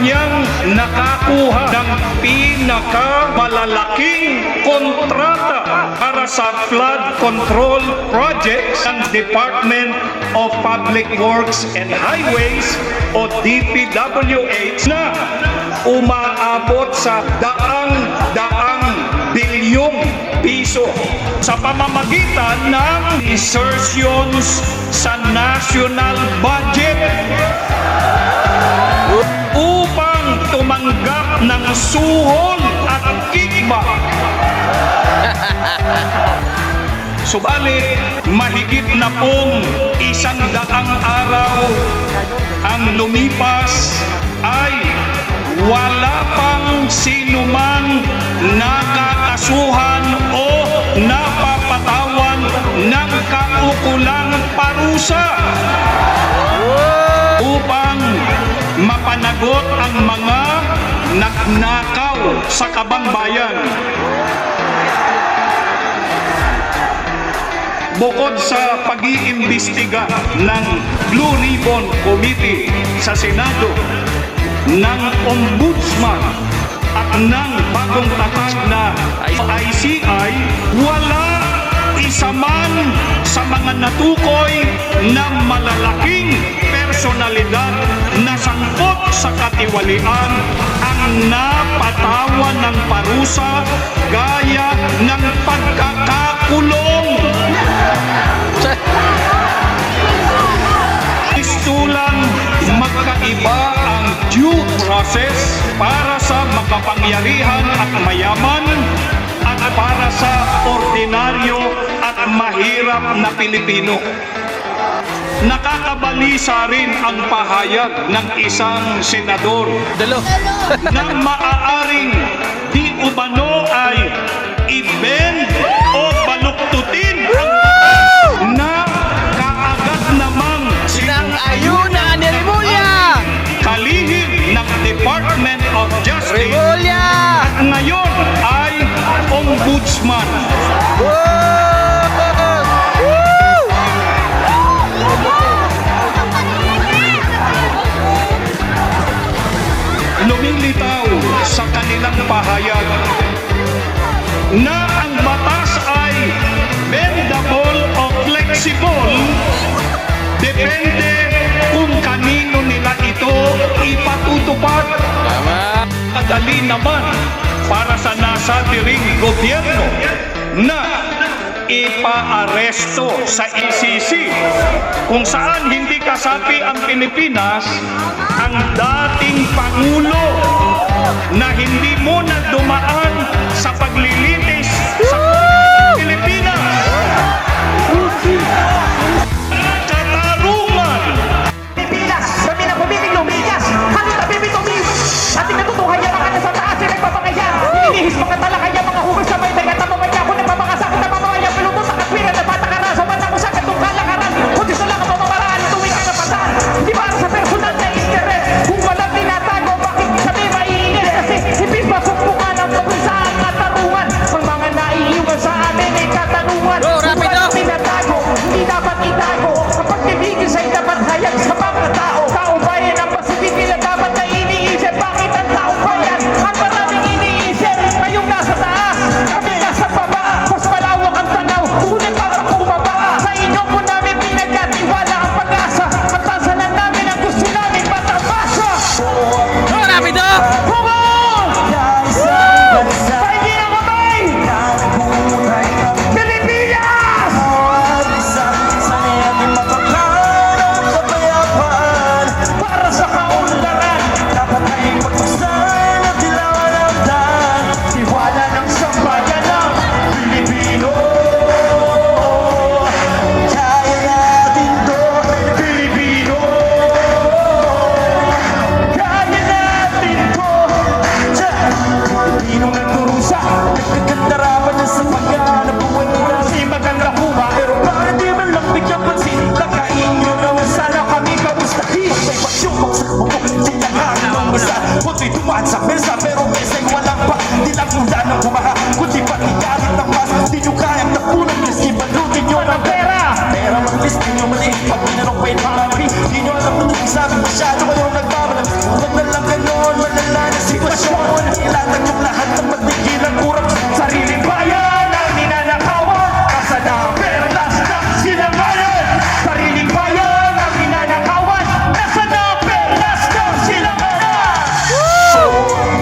niyang nakakuha ng pinakamalalaking kontrata para sa flood control projects ng Department of Public Works and Highways o DPWH na umaabot sa daang bilyong piso sa pamamagitan ng insertions sa national budget upang tumanggap ng suhol at kickback. Subalit, mahigit na pong 100 araw ang lumipas ay wala pang sinuman nakakasuhan o napapatawan ng kaukulang parusa upang mapanagot ang mga nagnakaw sa kabangbayan. Bukod sa pag-iimbestiga ng Blue Ribbon Committee sa Senado, ng Ombudsman at ng bagong tatag na ICI, wala isa man sa mga natukoy na malalaking personalidad na sangkot sa katiwalian ang napatawan ng parusa gaya ng pagkakakulong. Istulang magkaiba ang due process para sa makapangyarihan at mayaman at para sa ordinaryo at mahirap na Pilipino. Nakakabalisa rin ang pahayag ng isang senador na maaaring di umano ay i-bend o baluktutin ang na kaagad namang Sinang-ayunan ni Remulla! kalihim ng Department of Justice Remulla! at ngayon ay Ombudsman. Lumilitaw sa kanilang pahayag na ang batas ay bendable o flexible depende kung kanino nila ito ipatutupad. Kadali naman para sa nasabiring gobyerno na ipaaresto sa ICC kung saan hindi kasapi ang Pilipinas ang dating Pangulo na hindi muna dumaan sa paglilitis sa Pilipinas. Katarungan! Pilipinas, kami na pumipig lumigas. Halit na pipitong ating natutuhan niya mga nasa taas ay nagpapakaya. Hinihis mga talakaya, mga hugas sa may tagat. Ang mamaya ko nagpapakasakit na mamaya. Piluto sa katwiran na batakara. Sa banda ko sa katong kalakaran. Kundi sa lang ang pamamaraan. Tuwing ka napatan. Di para sa personal na interes. Kung walang tinatago, bakit sabi maiinis? Kasi hipis masumpungan ang pagkasaan at tarungan. Ang mga naiiwan sa amin ay katanungan. Kung walang tinatago, hindi dapat itago. Kapag tibigil sa'y dapat hayag sa mga tao. Tao bayan ang pasipin nila dapat na iniisip. Bakit ang tao bayan? Ang maraming iniisip. Ngayong nasa taas, kami nasa baba. Mas malawak ang tanaw, ngunit parang bumaba. Sa inyo po namin pinagkatiwala ang pag-asa. At tasalan namin ang gusto namin matabasa. Rapido! Hugo! Pahingi ng kamay! Pilipinas! Para sa kaunlaran, dapat tayong magpagsan at dilawan ang daan. Tiwala ng sambayan ng Pilipino. Kaya natin to, Pilipino. Kaya natin to. Pilipino nagturusa, nagkagandarapan na sa pagkahanap buwan nila. Si maganda kuma, pero bakit di man lang bigyan pansin? Nakain nyo naman sana kami kamustahin. May pasyumok sa kumo, sinangahan ng masa. Kunti dumaan sa mesa, pero mesa'y walang pa. Di lang mula ng bumaha, kundi pati galit ng mas. Di nyo kayang tapunan, kasi balutin nyo ng pera. Pera mag-list, di nyo mali, pag minanong pa'y marami. Di nyo alam na nagsasabi masyado kayong nagbabalabis. Huwag na lang ganon, malala na sitwasyon. Kailangan yung lahat ng magtigil ang kurang sariling bayan ang ninanakawan. Nasa na perlas ng silanganan. Sariling bayan ang ninanakawan. Nasa na perlas ng silanganan.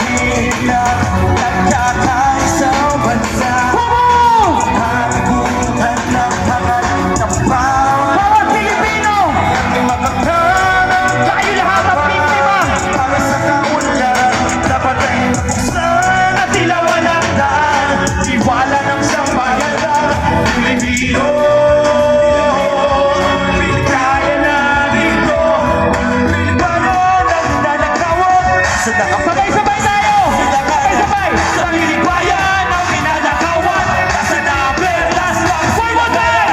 Hirap nagkakaisang bansa. Hagutan ng pangalan ng bawat Pilipino. Magkakaroon tayo lahat ang biktima. Para sa kaunlaran, dapat ay sana tila managdan. Iwala ng sambayanan, Pilipino. Kaya namin to. Pilipano ng nanakawan. Sabay-sabay tayo! Sabay-sabay! Sariling bayan ang ninanakawan. Nasa na perlas ng one more time!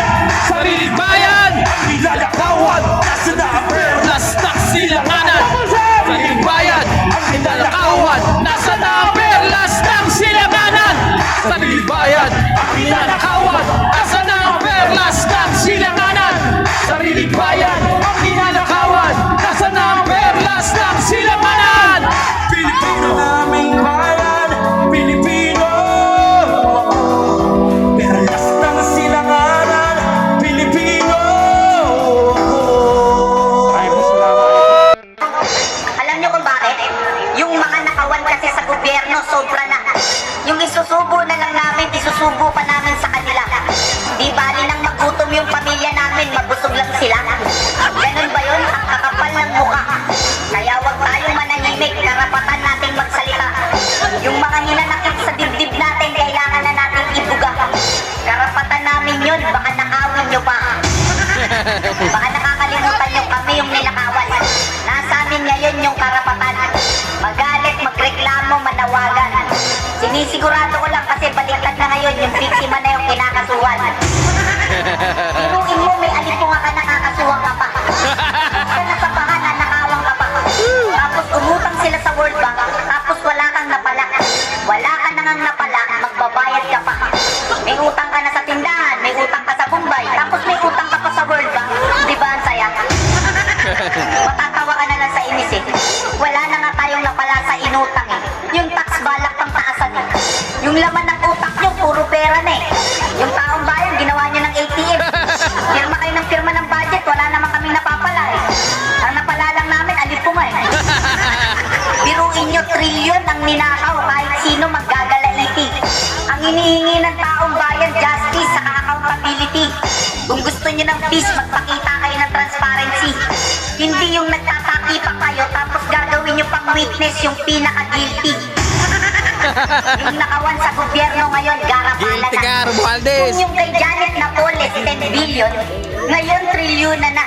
Sariling bayan! Ang ninanakawan. Nasa na perlas. Lastak silanganan! Sariling bayan! Ang ninanakawan. Nasa na perlas ng silanganan! Sariling bayan! Ang ninanakawan. Nasa na perlas ng silanganan! Sariling bayan! Ang ninanakawan! Nasa na perlas ng silanganan! Pilipino naming bayan, Pilipino. Perlas ng silanganan, Pilipino. Alam niyo kung bakit? Yung mga nakawan kasi sa gobyerno, sobra na. Yung isusubo na lang namin, isusubo pa namin sa kanila. Di bali nang magutom yung pamilya namin, mabusog lang sila. Ganun ba yun? Ang kakapal ng mukha. Kaya wag tayong manahimik, karapatan nating magsalita. Yung mga hinanakit sa dibdib natin, kailangan na nating ibuga. Karapatan namin yun, baka nakawin nyo pa. Baka nakakalimutan nyo kami yung nilakawan. Nasa amin ngayon yung karapatan. Magalit, magreklamo, manawagan. Sinisigurado ko lang kasi baliktad na ngayon yung biktima na yung kinakasuhan. Inuin mo, may alipunga ka, nakakasuhan ka pa. Ka na sa baha, nanakawang ka pa. Tapos umutang sila sa World Bank, tapos wala kang napala. Wala ka na ngang napala, magbabayad ka pa. May utang ka na sa tindahan, may utang ka sa Bombay, tapos may utang ka pa sa World Bank. Di ba ang saya? Matatawa ka na lang sa inis eh. Wala na nga tayong napala sa inutang eh. Yung tax balak pang taasan eh. Yung laman ng utak nyo, puro pera na eh. Yung taong bayan, ginawa nyo ng ATM. Firma kayo ng firma ng budget, wala naman kaming napapala eh. Ang napala lang namin, alipunga eh. Biruin nyo, trilyon ang ninakaw kahit sino maggagalaiti. Ang hinihingi ng taong bayan, justice sa accountability. Kung gusto nyo ng peace, magpakita kayo ng transparency. Hindi yung nagtataki pa kayo tapos gagawin nyo pang witness yung pinaka-guilty. Yung nakawan sa gobyerno ngayon, garapalan Guilty ka, na. Romualdez! Kung yung kay Janet Napoles, 10 billion, ngayon trilyon na.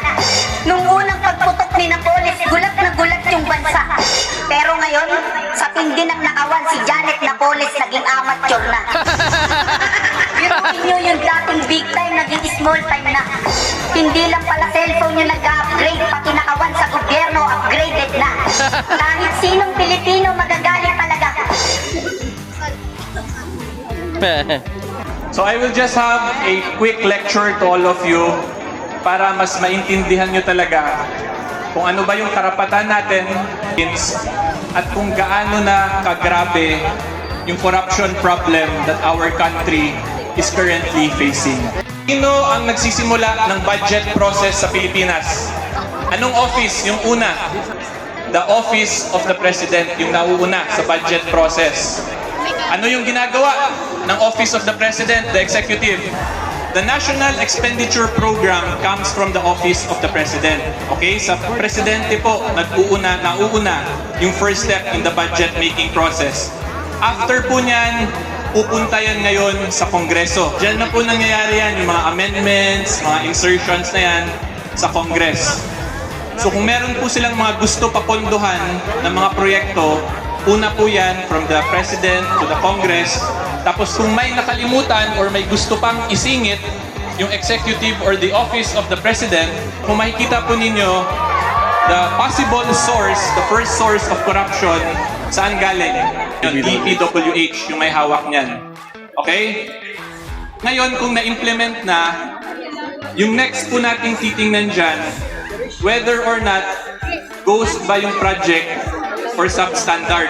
Nung unang pagputok ni Napoles, gulat na gulat yung bansa. Pero ngayon, sa tindi ng nakawan, si Janet Napoles naging amateur na. Biruin nyo yung dating big time, naging small time na. Hindi lang pala cellphone nyo nag-upgrade, pati nakawan sa gobyerno, upgraded na. Kahit sinong Pilipino magagalit talaga. So I will just have a quick lecture to all of you para mas maintindihan nyo talaga kung ano ba yung karapatan natin at kung gaano na kagrabe yung corruption problem that our country is currently facing. Sino ang nagsisimula ng budget process sa Pilipinas? Anong office yung una? The Office of the President yung nauuna sa budget process. Ano yung ginagawa ng Office of the President, the Executive? The National Expenditure Program comes from the Office of the President. Okay? Sa Presidente po, nauuna yung first step in the budget making process. After po niyan, pupunta yan ngayon sa Kongreso. Diyan na po nangyayari yan, yung mga amendments, mga insertions na yan sa Congress. So kung meron po silang mga gusto papondohan ng mga proyekto, una po yan from the President to the Congress. Tapos kung may nakalimutan or may gusto pang isingit, yung Executive or the Office of the President, kung makikita po ninyo, the possible source, the first source of corruption, saan galing? Yung DPWH, yung may hawak niyan. Okay? Ngayon, kung na-implement na, yung next po nating titingnan dyan, whether or not ghost ba yung project or substandard.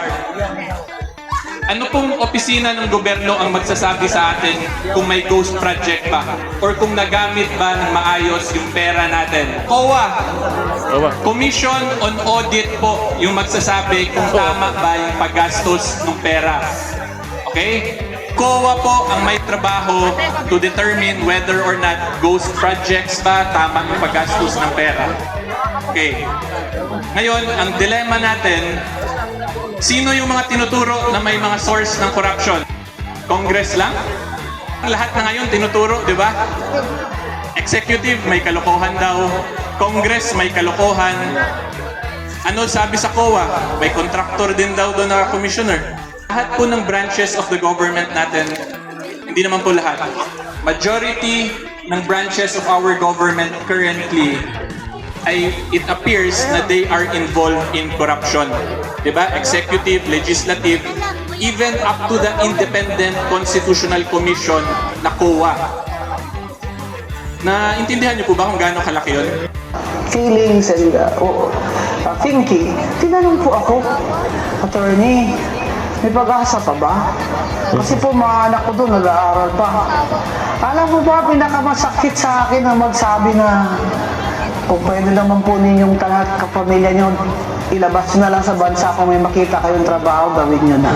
Ano pong opisina ng gobyerno ang magsasabi sa atin kung may ghost project ba? Or kung nagamit ba ng maayos yung pera natin? COA, Commission on Audit po yung magsasabi kung tama ba yung paggastos ng pera. Okay? COA po ang may trabaho to determine whether or not ghost projects ba tama yung paggastos ng pera. Okay. Ngayon, ang dilemma natin, sino yung mga tinuturo na may mga source ng corruption? Congress lang? Lahat na ngayon tinuturo, di ba? Executive, may kalokohan daw. Congress, may kalokohan. Ano sabi sa COA? May contractor din daw doon na commissioner. Lahat po ng branches of the government natin, hindi naman po lahat. Majority ng branches of our government currently ay it appears na they are involved in corruption. Diba? Executive, legislative, even up to the Independent Constitutional Commission na COA. Naintindihan niyo po ba kung gaano kalaki yun? Feelings and thinking. Tinanong po ako, attorney, may pag-asa pa ba? Kasi po mga anak ko doon nag-aaral pa. Alam mo ba, pinakamasakit sa akin na magsabi na kung pwede naman po ninyong kapamilya nyo, ilabas na lang sa bansa kung may makita kayong trabaho, gawin nyo na.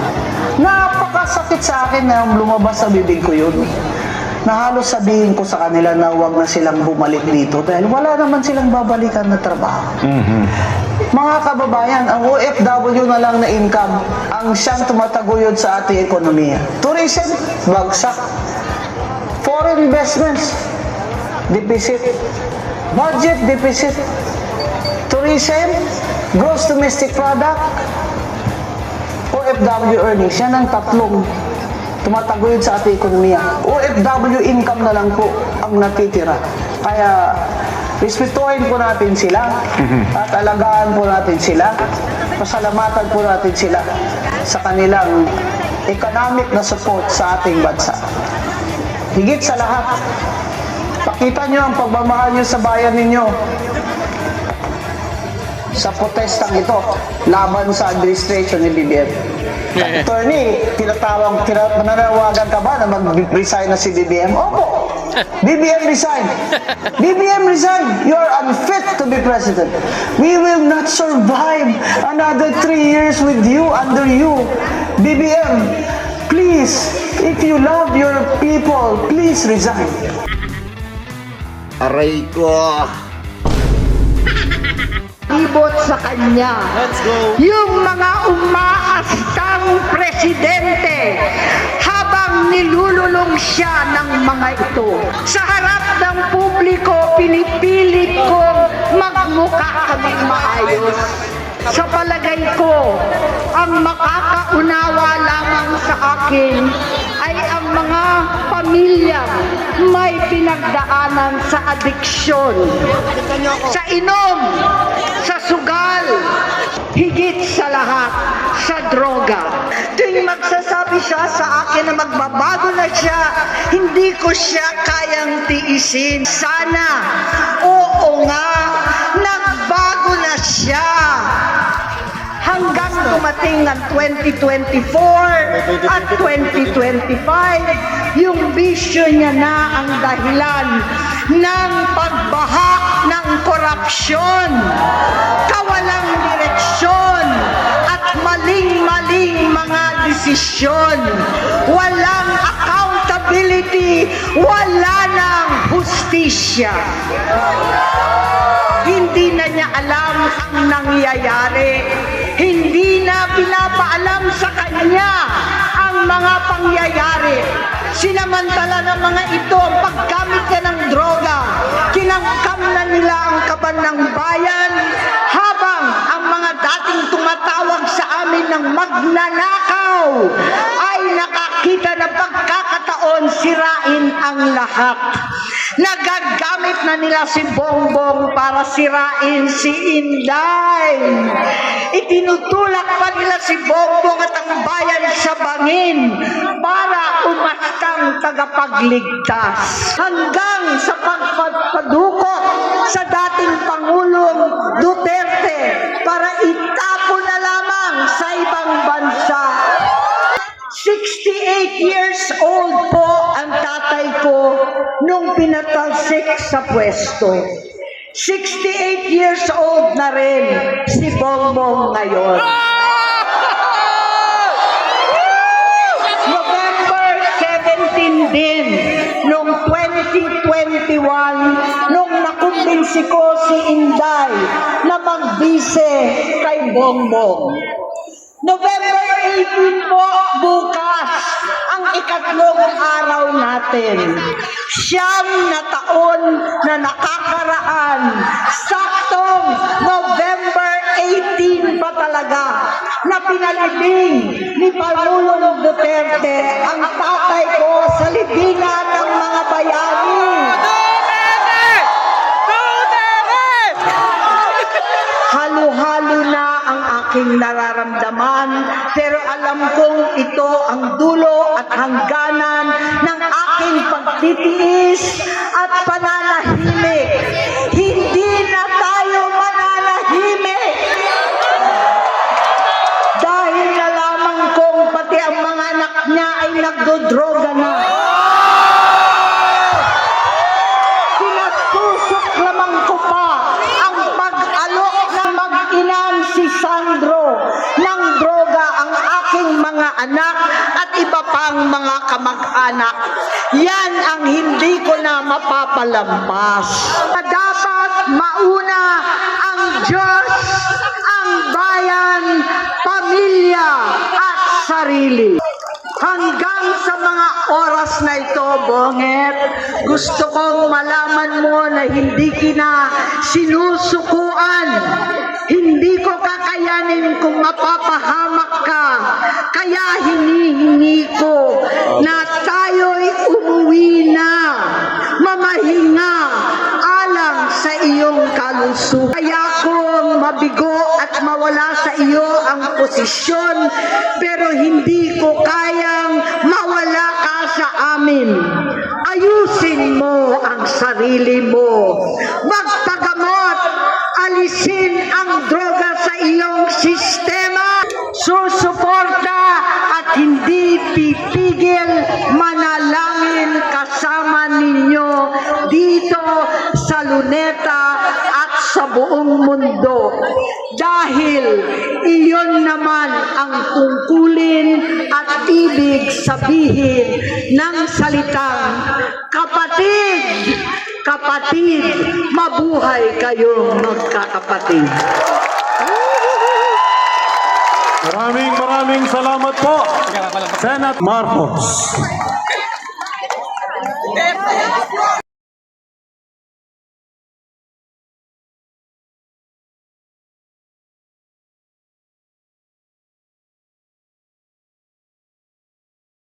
Napakasakit sa akin na lumabas sa bibig ko yun. Na halos sabihin ko sa kanila na huwag na silang bumalik dito dahil wala naman silang babalikan na trabaho. Mga kababayan, ang OFW na lang na income ang siyang tumataguyod sa ating ekonomiya. Tourism, bagsak. Foreign investments, deficit. Budget deficit. Tourism, gross domestic product, OFW earnings. Yan ang tatlong tumataguyod sa ating ekonomiya. OFW income na lang po ang natitira. Kaya, respetuhin po natin sila at alagaan po natin sila. Pasalamatan po natin sila sa kanilang economic na support sa ating bansa. Higit sa lahat, pakita nyo ang pagmamahal nyo sa bayan ninyo sa protestang ito laban sa administration ni BBM. Attorney, nananawagan ka ba na mag-resign na si BBM? Opo. BBM resign. BBM resign. You are unfit to be president. We will not survive another 3 years with you, under you. BBM, please, if you love your people, please resign. Aray ko! Ibot sa kanya. Yung mga umaastang presidente habang nilululong siya ng mga ito. Sa harap ng publiko, pinipilit kong magmukha kaming maayos. Sa palagay ko, ang makakaunawa lamang sa akin ay ang mga pamilya may pinagdaanan sa adiksyon, sa inom, sa sugal, higit sa lahat, sa droga. Tuwing magsasabi siya sa akin na magbabago na siya, hindi ko siya kayang tiisin. Sana, oo nga, nagbago na siya. Hanggang dumating ang 2024 at 2025, yung bisyo niya na ang dahilan ng pagbahak ng korupsyon, kawalang direksyon, at maling-maling mga desisyon. Walang accountability, wala nang hustisya. Hindi na niya alam ang nangyayari. Hindi na pinapaalam sa kanya ang mga pangyayari. Sinamantala ng mga ito ang paggamit niya ng droga. Kinangkam na nila ang kaban ng bayan habang ang mga dating tumatawag sa amin ng magnanakaw ay nakakita na pagkakataon sirain ang lahat. Nagagamit na nila si Bongbong para sirain si Inday. Itinutulak pa nila si Bongbong at ang bayan sa bangin para umastang tagapagligtas. Hanggang sa pagpadukot sa dating Pangulong Duterte para itapo na lamang ko nung pinatalsik sa pwesto. 68 years old na rin si Bongbong ngayon. November 17 din, nung 2021, nung nakumbinsi ko si Inday na magbise kay Bongbong. November 18 po, bukas, ang ikatlong araw natin. 9 na taon na nakakaraan. Saktong November 18 pa talaga na pinalibing ni Pangulong Duterte ang tatay ko sa libingan ng mga bayani. Halo-halo na ang aking nararamdaman, pero alam kong ito ang dulo at hangganan ng aking pagtitiis at pananahimik. Hindi na tayo mananahimik! Dahil nalaman kong pati ang mga anak niya ay nagdodroga na. Pinatusok lamang ko pa ang pag-alok ng mag-inang si Sandro ng droga ang aking mga anak at iba pang mga kamag-anak. Yan ang hindi ko na mapapalampas. Dapat mauna ang Diyos, ang bayan, pamilya at sarili. Hanggang sa mga oras na ito, Bonget, gusto kong malaman mo na hindi kita sinusukuan. Hindi ko kakayanin kung mapapahamak ka. Kaya hinihingi ko na tayo'y umuwi na, mamahinga alang sa iyong kalusugan. Kaya kung mabigo at mawala sa iyo ang posisyon, pero hindi ko kayang mawala ka sa amin. Ayusin mo ang sarili mo. Magpagamot, alisin ang droga sa iyong sistema. Susuporta at hindi pipigil manalangin kasama ninyo dito sa Luneta at sa buong mundo. Dahil iyon naman ang tungkulin at ibig sabihin ng salitang kapatid, kapatid, mabuhay kayong magkakapatid. Maraming salamat po, Senator Marcos.